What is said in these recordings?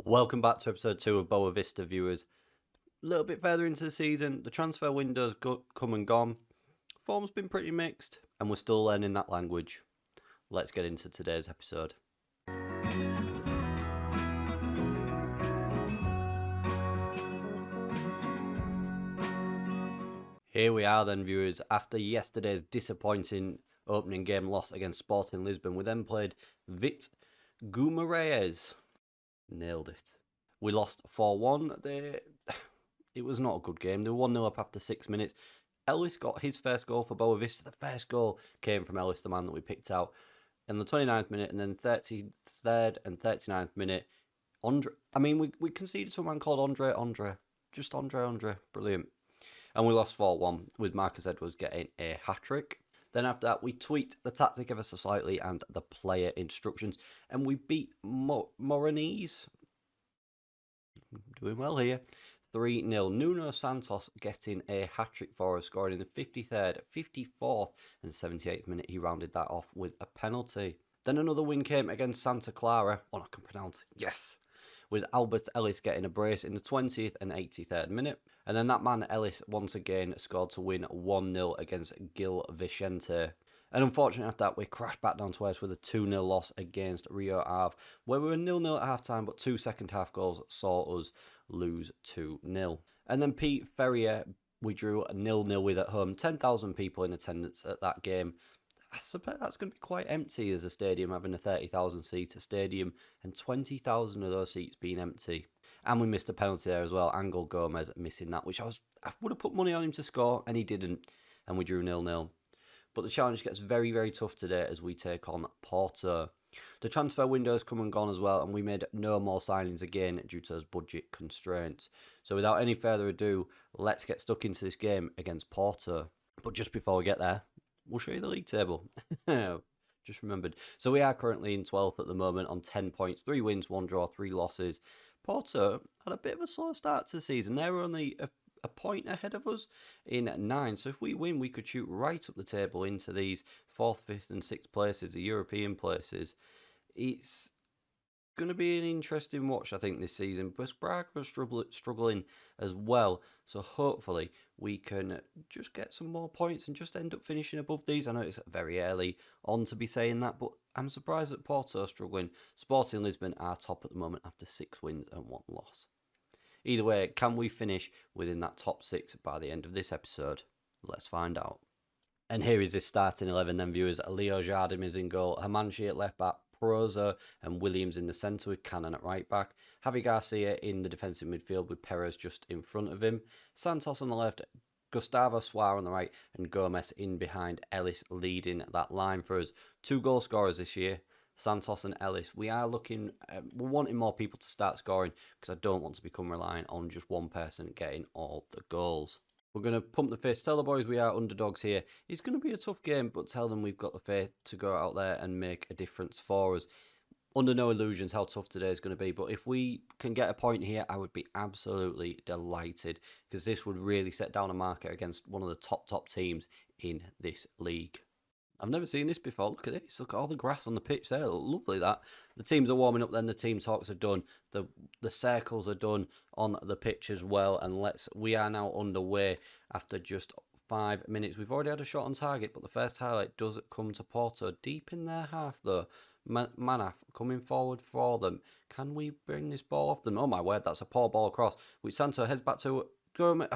Welcome back to episode 2 of Boavista, viewers. A little bit further into the season, the transfer window's come and gone. Form's been pretty mixed, and we're still learning that language. Let's get into today's episode. Here we are then, viewers. After yesterday's disappointing opening game loss against Sporting Lisbon, we then played Vit Guimarães. Nailed it. We lost 4-1. It was not a good game. They were 1-0 up after 6 minutes. Ellis got his first goal for Boavista. The first goal came from Ellis, the man that we picked out, in the 29th minute, and then 33rd and 39th minute. We conceded to a man called Andre. Just Andre. Brilliant. And we lost 4-1 with Marcus Edwards getting a hat-trick. Then after that, we tweaked the tactic ever so slightly and the player instructions, and we beat Morenese. Doing well here. 3-0. Nuno Santos getting a hat-trick for us, scoring in the 53rd, 54th and 78th minute. He rounded that off with a penalty. Then another win came against Santa Clara. Oh, I can pronounce it. Yes! With Albert Ellis getting a brace in the 20th and 83rd minute. And then that man Ellis once again scored to win 1-0 against Gil Vicente. And unfortunately after that, we crashed back down to earth with a 2-0 loss against Rio Ave, where we were 0-0 at half-time, but 2 second-half goals saw us lose 2-0. And then Pete Ferrier, we drew 0-0 with at home. 10,000 people in attendance at that game. I suppose that's going to be quite empty as a stadium, having a 30,000-seater stadium, and 20,000 of those seats being empty. And we missed a penalty there as well. Angel Gomez missing that, which I would have put money on him to score, and he didn't. And we drew 0-0. But the challenge gets very, very tough today as we take on Porto. The transfer window's come and gone as well, and we made no more signings again due to those budget constraints. So without any further ado, let's get stuck into this game against Porto. But just before we get there, we'll show you the league table. Just remembered. So we are currently in 12th at the moment on 10 points, 3 wins, 1 draw, 3 losses. Porto had a bit of a slow start to the season. They were only a point ahead of us in 9. So if we win, we could shoot right up the table into these 4th, 5th and 6th places, the European places. It's going to be an interesting watch, I think, this season. But Braga are struggling as well. So hopefully we can just get some more points and just end up finishing above these. I know it's very early on to be saying that, but I'm surprised that Porto are struggling. Sporting Lisbon are top at the moment after 6 wins and 1 loss. Either way, can we finish within that top 6 by the end of this episode? Let's find out. And here is this starting 11 then, viewers. Leo Jardim is in goal, Hamanshi at left back, Proza and Williams in the centre with Cannon at right back, Javi Garcia in the defensive midfield with Perez just in front of him, Santos on the left, Gustavo Suar on the right, and Gomez in behind, Ellis leading that line for us. 2 goal scorers this year, Santos and Ellis. We are we're wanting more people to start scoring because I don't want to become reliant on just one person getting all the goals. We're going to pump the fist, tell the boys we are underdogs here. It's going to be a tough game, but tell them we've got the faith to go out there and make a difference for us. Under no illusions how tough today is going to be, but if we can get a point here, I would be absolutely delighted because this would really set down a marker against one of the top teams in this league. I've never seen this before. Look at this. Look at all the grass on the pitch there. Lovely that. The teams are warming up then. The team talks are done. The circles are done on the pitch as well. And we are now underway after just 5 minutes. We've already had a shot on target, but the first highlight does come to Porto. Deep in their half though. Manaf coming forward for them. Can we bring this ball off them? Oh my word, that's a poor ball across. Which Santos heads back to Gomez.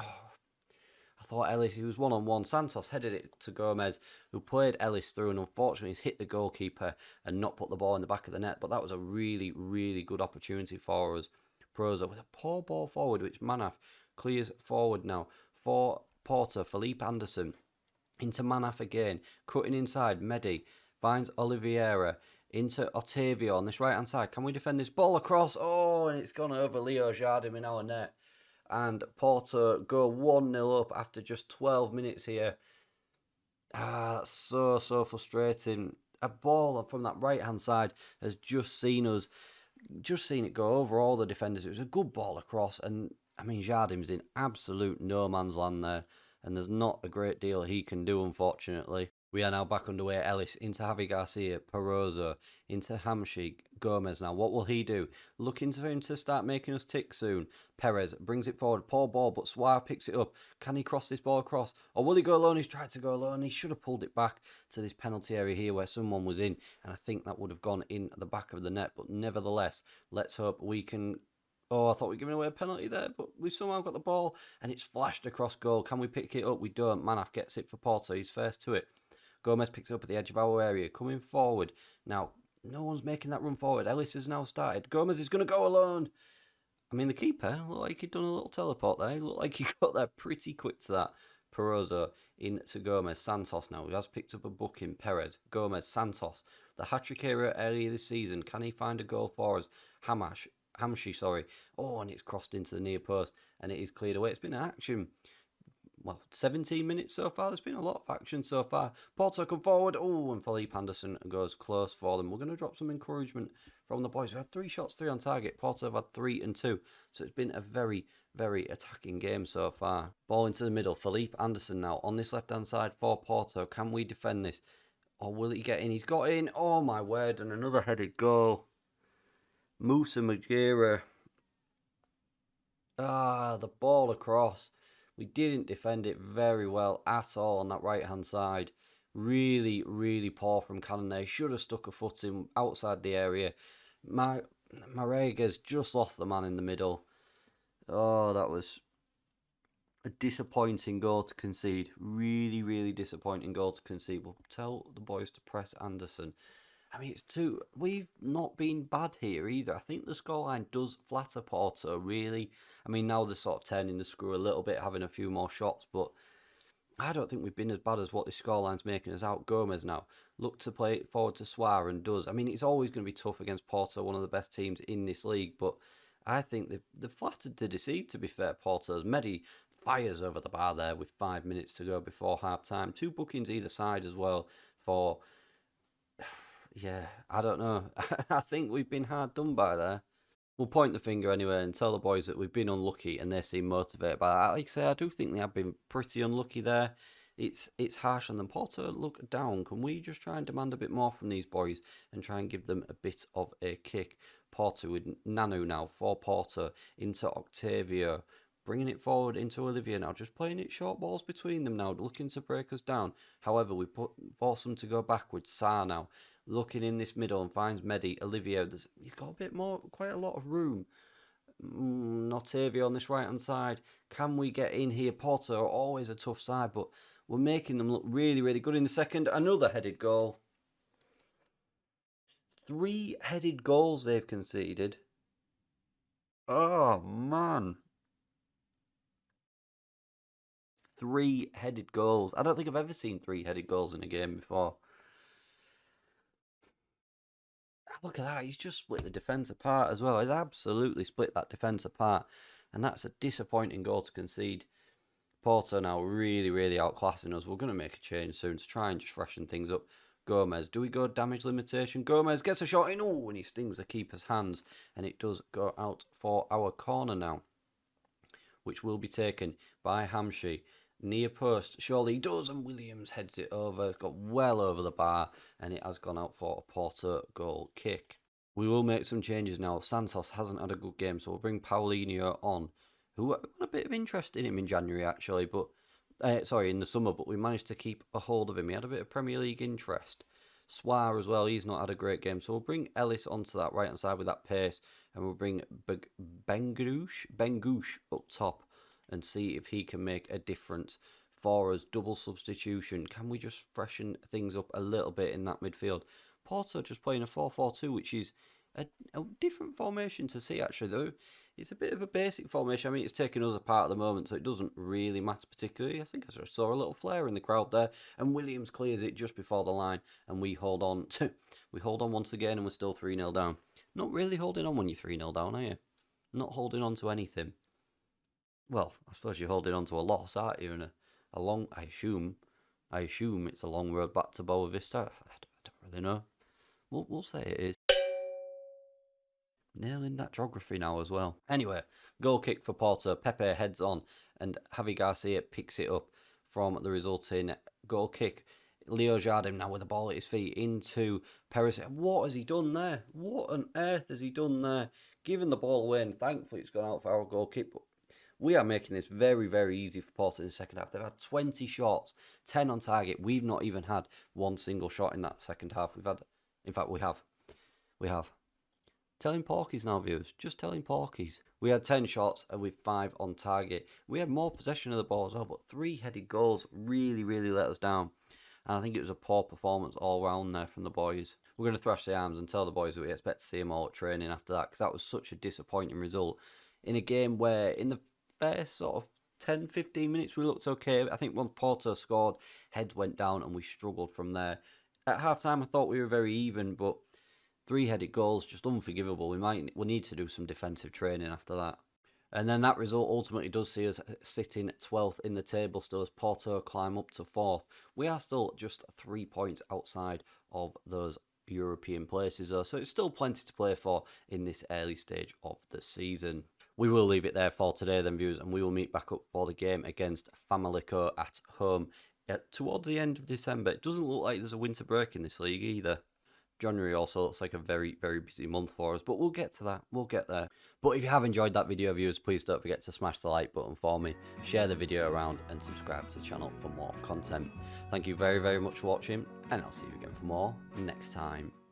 I thought Ellis, he was one-on-one. Santos headed it to Gomez, who played Ellis through, and unfortunately he's hit the goalkeeper and not put the ball in the back of the net. But that was a really, really good opportunity for us. Proza with a poor ball forward, which Manaf clears forward now for Porto. Felipe Anderson into Manaf again, cutting inside. Medi finds Oliveira into Otavio on this right-hand side. Can we defend this ball across? Oh, and it's gone over Leo Jardim in our net. And Porto go 1-0 up after just 12 minutes here. That's so frustrating. A ball from that right-hand side has just seen it go over all the defenders. It was a good ball across, and I mean, Jardim's in absolute no man's land there, and there's not a great deal he can do, unfortunately. We are now back underway. Ellis into Javi Garcia, Perozo into Hamshi, Gomez now. What will he do? Looking for him to start making us tick soon. Perez brings it forward. Poor ball, but Suarez picks it up. Can he cross this ball across? Or will he go alone? He's tried to go alone. He should have pulled it back to this penalty area here where someone was in. And I think that would have gone in the back of the net. But nevertheless, let's hope we can... Oh, I thought we were giving away a penalty there, but we somehow got the ball and it's flashed across goal. Can we pick it up? We don't. Manaf gets it for Porto. He's first to it. Gomez picks it up at the edge of our area, coming forward. Now, no one's making that run forward. Ellis has now started. Gomez is going to go alone. I mean, the keeper looked like he'd done a little teleport there. He looked like he got there pretty quick to that. Perozo into Gomez. Santos now. He has picked up a booking. Perez, Gomez, Santos. The hat-trick era earlier this season. Can he find a goal for us? Hamshi, sorry. Oh, and it's crossed into the near post, and it is cleared away. It's been an action. Well, 17 minutes so far. There's been a lot of action so far. Porto come forward. Oh, and Felipe Anderson goes close for them. We're going to drop some encouragement from the boys. We had 3 shots, 3 on target. Porto have had 3 and 2. So it's been a very, very attacking game so far. Ball into the middle. Felipe Anderson now on this left-hand side for Porto. Can we defend this? Or will he get in? He's got in. Oh, my word. And another headed goal. Musa Magira. Ah, the ball across. We didn't defend it very well at all on that right-hand side. Really, really poor from Cannon there. Should have stuck a foot in outside the area. Marega's just lost the man in the middle. Oh, that was a disappointing goal to concede. Really, really disappointing goal to concede. We'll tell the boys to press Anderson. I mean, we've not been bad here either. I think the scoreline does flatter Porto, really. I mean, now they're sort of turning the screw a little bit, having a few more shots, but I don't think we've been as bad as what this scoreline's making us out. Gomez now look to play it forward to Suarez and does. I mean, it's always going to be tough against Porto, one of the best teams in this league, but I think they've flattered to deceive, to be fair, Porto's. Medi fires over the bar there with 5 minutes to go before half-time. 2 bookings either side as well for... Yeah, I don't know. I think we've been hard done by there. We'll point the finger anyway and tell the boys that we've been unlucky and they seem motivated by that. Like I say, I do think they have been pretty unlucky there. It's harsh on them. Porto look down. Can we just try and demand a bit more from these boys and try and give them a bit of a kick? Porto with Nanu now for Porto into Octavio. Bringing it forward into Olivia now. Just playing it short balls between them now. Looking to break us down. However, we force them to go backwards. Sa now. Looking in this middle and finds Medi. Olivia, he's got a bit more, quite a lot of room. Octavio on this right hand side. Can we get in here? Porto are always a tough side, but we're making them look really, really good in the second. Another headed goal. 3 headed goals they've conceded. Oh, man. 3 headed goals. I don't think I've ever seen 3 headed goals in a game before. Look at that, he's just split the defence apart as well. He's absolutely split that defence apart. And that's a disappointing goal to concede. Porto now really, really outclassing us. We're going to make a change soon to try and just freshen things up. Gomez, do we go damage limitation? Gomez gets a shot in. Oh, and he stings the keeper's hands. And it does go out for our corner now, which will be taken by Hamshi. Near post, surely he does, and Williams heads it over. It's got well over the bar, and it has gone out for a Porto goal kick. We will make some changes now. Santos hasn't had a good game, so we'll bring Paulinho on, who had a bit of interest in him in January, actually, but in the summer, but we managed to keep a hold of him. He had a bit of Premier League interest. Swar as well, he's not had a great game, so we'll bring Ellis onto that right-hand side with that pace, and we'll bring Bengouche up top, and see if he can make a difference for us. Double substitution. Can we just freshen things up a little bit in that midfield? Porto just playing a 4-4-2, which is a different formation to see, actually, though. It's a bit of a basic formation. I mean, it's taking us apart at the moment, so it doesn't really matter particularly. I think I just saw a little flare in the crowd there, and Williams clears it just before the line, and we hold on once again, and we're still 3-0 down. Not really holding on when you're 3-0 down, are you? Not holding on to anything. Well, I suppose you're holding on to a loss, aren't you? And a long, I assume it's a long road back to Boavista. I don't really know. We'll say it is. Nailing that geography now as well. Anyway, goal kick for Porto. Pepe heads on, and Javi Garcia picks it up from the resulting goal kick. Leo Jardim now with the ball at his feet into Perisic. What has he done there? What on earth has he done there? Giving the ball away, and thankfully it's gone out for our goal kick. But we are making this very, very easy for Porto in the second half. They've had 20 shots, 10 on target. We've not even had one single shot in that second half. In fact, we have. Telling porkies now, viewers. Just telling porkies. We had 10 shots and with 5 on target. We had more possession of the ball as well, but 3 headed goals really, really let us down. And I think it was a poor performance all round there from the boys. We're going to thrash the arms and tell the boys that we expect to see them all at training after that, because that was such a disappointing result in a game where in the first sort of 10-15 minutes we looked okay. I think once Porto scored, heads went down and we struggled from there. At half time I thought we were very even, but 3 headed goals, just unforgivable. We'll need to do some defensive training after that. And then that result ultimately does see us sitting 12th in the table still as Porto climb up to 4th. We are still just 3 points outside of those European places though, so it's still plenty to play for in this early stage of the season. We will leave it there for today then, viewers, and we will meet back up for the game against Famalicão at home towards the end of December. It doesn't look like there's a winter break in this league either. January also looks like a very, very busy month for us, but we'll get to that. We'll get there. But if you have enjoyed that video, viewers, please don't forget to smash the like button for me, share the video around, and subscribe to the channel for more content. Thank you very, very much for watching, and I'll see you again for more next time.